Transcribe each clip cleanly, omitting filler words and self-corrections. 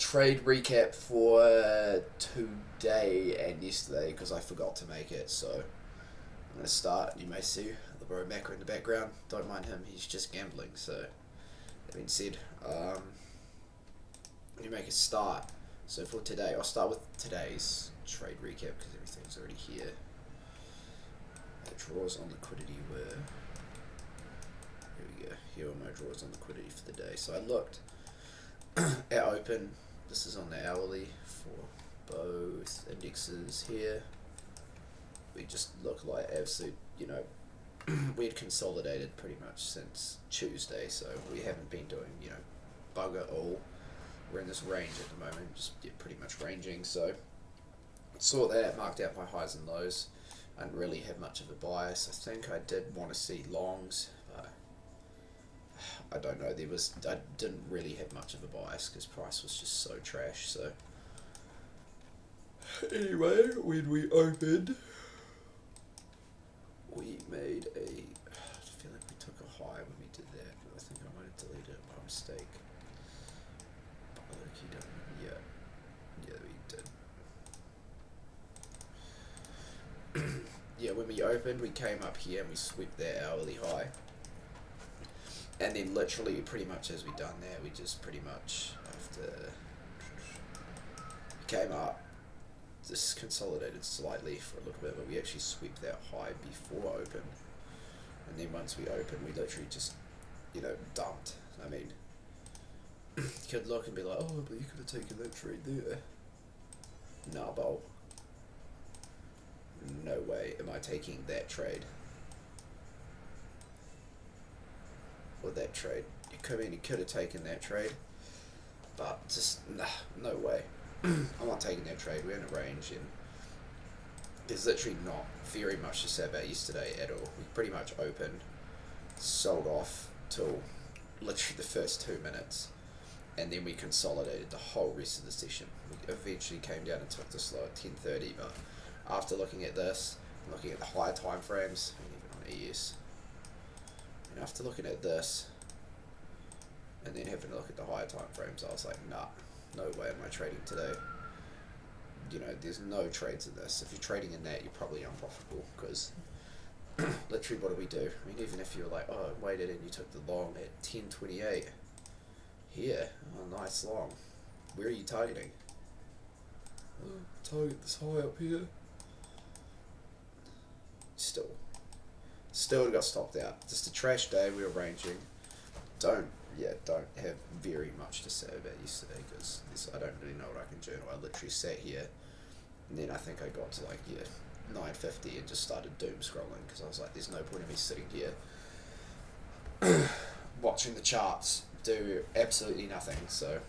trade recap for today and yesterday because I forgot to make it. So I'm gonna start. You may see the bro Macro in the background. Don't mind him. He's just gambling. So that being said, you make a start. So for today, I'll start with today's trade recap because everything's already here. The draws on liquidity were. Here we go. Here are my draws on liquidity for the day. So I looked at open. This is on the hourly for both indexes here. We just look like absolute, we had consolidated pretty much since Tuesday, so we haven't been doing, bugger all. We're in this range at the moment, just pretty much ranging, so saw that, marked out my highs and lows. I didn't really have much of a bias. I think I did want to see longs, but I don't know, I didn't really have much of a bias because price was just so trash, so anyway, when we opened, we made I feel like we took a high when we did that, but I think I might have deleted it by mistake. Yeah, we did. Yeah, when we opened, we came up here and we swept that hourly high. And then literally pretty much as we done that, we just pretty much after came up, just consolidated slightly for a little bit, but we actually swept that high before open. And then once we opened, we literally just, dumped. I mean, you could look and be like, oh, but you could have taken that trade there. Nah, bol. No way am I taking that trade. Or that trade. You could have taken that trade, but just, no way. I'm not taking that trade. We're in a range, and there's literally not very much to say about yesterday at all. We pretty much opened, sold off till literally the first 2 minutes, and then we consolidated the whole rest of the session. We eventually came down and took this low at 10:30, but after looking at this, looking at the higher time frames, and even on ES, and after looking at this, and then having a look at the higher time frames, I was like, nah, no way am I trading today. There's no trades in this. If you're trading in that, you're probably unprofitable, because literally what do we do? I mean, even if you're like, oh, waited and you took the long at 10:28, here, oh, nice long. Where are you targeting? Target this high up here. Still got stopped out. Just a trash day. We were ranging. Don't have very much to say about yesterday because I don't really know what I can journal. I literally sat here, and then I think I got to 9:50 and just started doom scrolling because I was like, there's no point in me sitting here watching the charts do absolutely nothing. So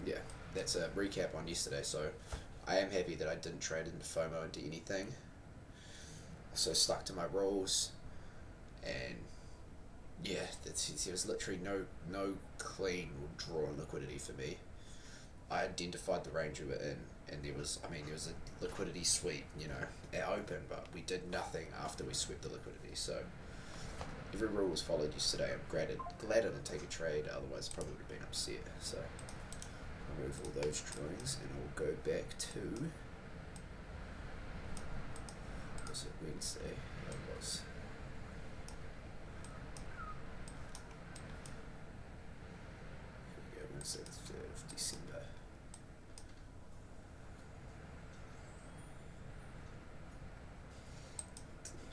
yeah, that's a recap on yesterday. So I am happy that I didn't trade into FOMO into anything. So stuck to my rules, and yeah, there was literally no clean or drawn liquidity for me. I identified the range we were in, and there was a liquidity sweep, at open, but we did nothing after we swept the liquidity. So every rule was followed yesterday. I'm glad I didn't take a trade, otherwise probably would have been upset. So remove all those drawings, and we'll go back to. Was it Wednesday? Yeah, it was. Here we go, Wednesday the 3rd of December.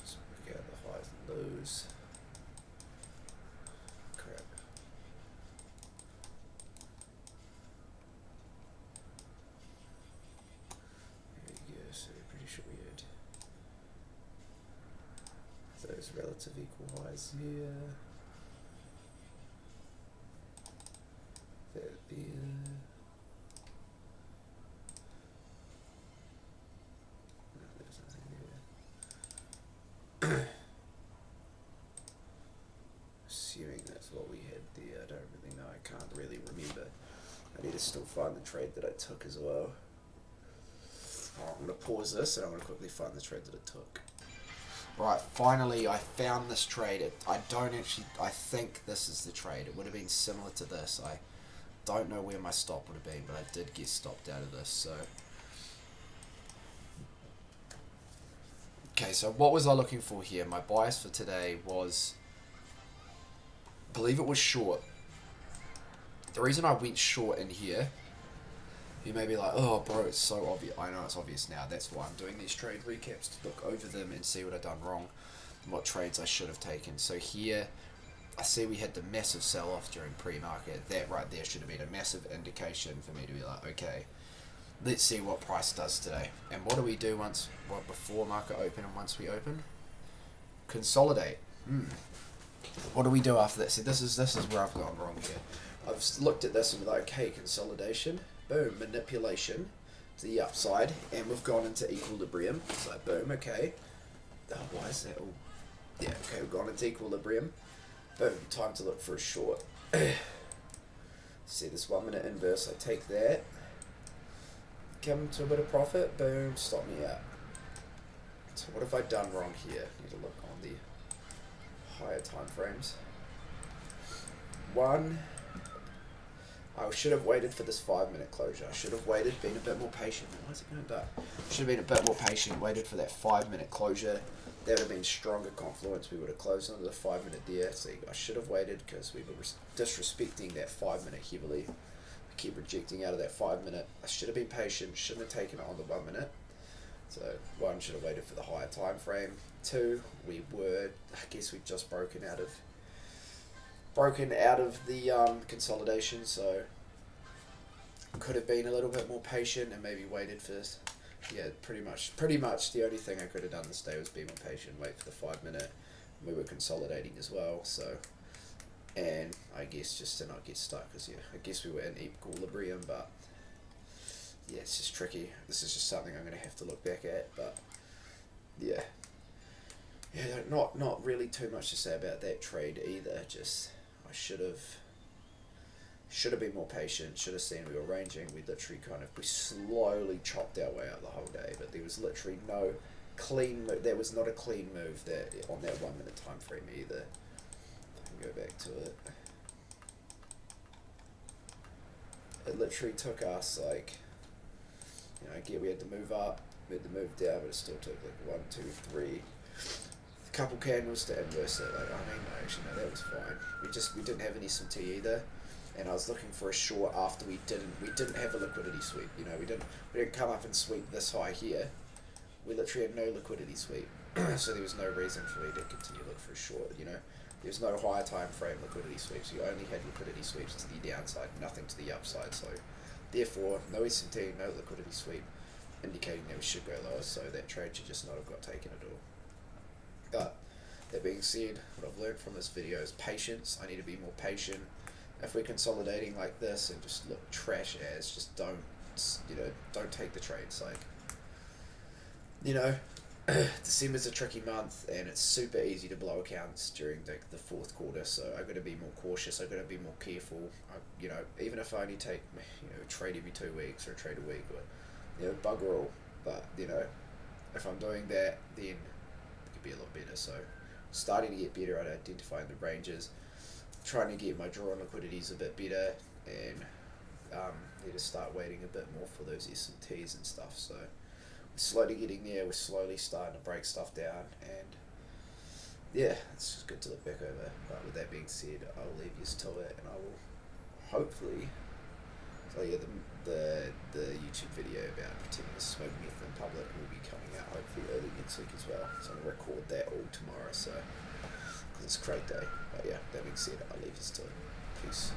Just work out the highs and lows. Crap. There we go, so we're pretty sure we had those relative equal highs here. That there. No, there's nothing there. Assuming that's what we had there, I don't really know. I can't really remember. I need to still find the trade that I took as well. I'm going to pause this and I'm going to quickly find the trade that I took. Right, finally I found this trade. I think this is the trade. It would have been similar to this. I don't know where my stop would have been, but I did get stopped out of this, so. Okay, so what was I looking for here? My bias for today was, I believe it was short. The reason I went short in here, you may be like, oh bro, it's so obvious. I know it's obvious now. That's why I'm doing these trade recaps, to look over them and see what I've done wrong and what trades I should have taken. So here, I see we had the massive sell-off during pre-market. That right there should have been a massive indication for me to be like, okay, let's see what price does today. And what do we do before market open and once we open? Consolidate. What do we do after that? See, this is where I've gone wrong here. I've looked at this and been like, okay, consolidation, boom, manipulation to the upside, and we've gone into equilibrium. It's like, boom, okay. Oh, why is that all? Yeah, okay, we've gone into equilibrium. Boom, time to look for a short. See this 1 minute inverse, I take that. Come to a bit of profit, boom, stop me out. So what have I done wrong here? Need to look on the higher time frames. One, I should have waited for this 5 minute closure. I should have waited, been a bit more patient. Why is it going dark? Should have been a bit more patient, waited for that 5 minute closure. That would have been stronger confluence. We would have closed under the 5 minute there. So I should have waited because we were disrespecting that 5 minute heavily. I keep rejecting out of that 5 minute. I should have been patient. Shouldn't have taken it on the 1 minute. So one, should have waited for the higher time frame. Two, I guess we've just broken out of the consolidation. So could have been a little bit more patient and maybe waited for this. Yeah, pretty much the only thing I could have done this day was be more patient, wait for the 5 minute. We were consolidating as well, so, and I guess just to not get stuck, because yeah, I guess we were in equilibrium, but yeah, it's just tricky. This is just something I'm going to have to look back at, but yeah, not really too much to say about that trade either. Just I should have been more patient, should have seen we were ranging. We literally we slowly chopped our way out the whole day, but there was literally no clean move. There was not a clean move there on that 1 minute time frame either. I can go back to it. It literally took us like, we had to move up, we had to move down, but it still took like 1, 2, 3, a couple candles to inverse it. Like, actually no, that was fine. We didn't have any SMT either. And I was looking for a short after we didn't have a liquidity sweep. We didn't come up and sweep this high here. We literally had no liquidity sweep, so there was no reason for me to continue to look for a short. There was no higher time frame liquidity sweeps. You only had liquidity sweeps to the downside, nothing to the upside. So therefore, no SMT, no liquidity sweep, indicating that we should go lower. So that trade should just not have got taken at all. But that being said, what I've learned from this video is patience. I need to be more patient. If we're consolidating like this and just look trash as, just don't take the trades. Like, December's a tricky month and it's super easy to blow accounts during the fourth quarter. So I've got to be more cautious. I've got to be more careful. Even if I only take, a trade every 2 weeks or a trade a week or, bugger all. But, if I'm doing that, then it could be a lot better. So starting to get better at identifying the ranges, trying to get my draw on liquidities a bit better, and need to start waiting a bit more for those SMTs and stuff. So we're slowly getting there. We're slowly starting to break stuff down, and yeah, it's just good to look back over. But with that being said, I'll leave you to it, and I will hopefully tell you the YouTube video about pretending to smoke meth in public will be coming out hopefully early next week as well. So I'm going to record that all tomorrow, so because it's a great day. But yeah, that being said, I'll leave you to it. Peace.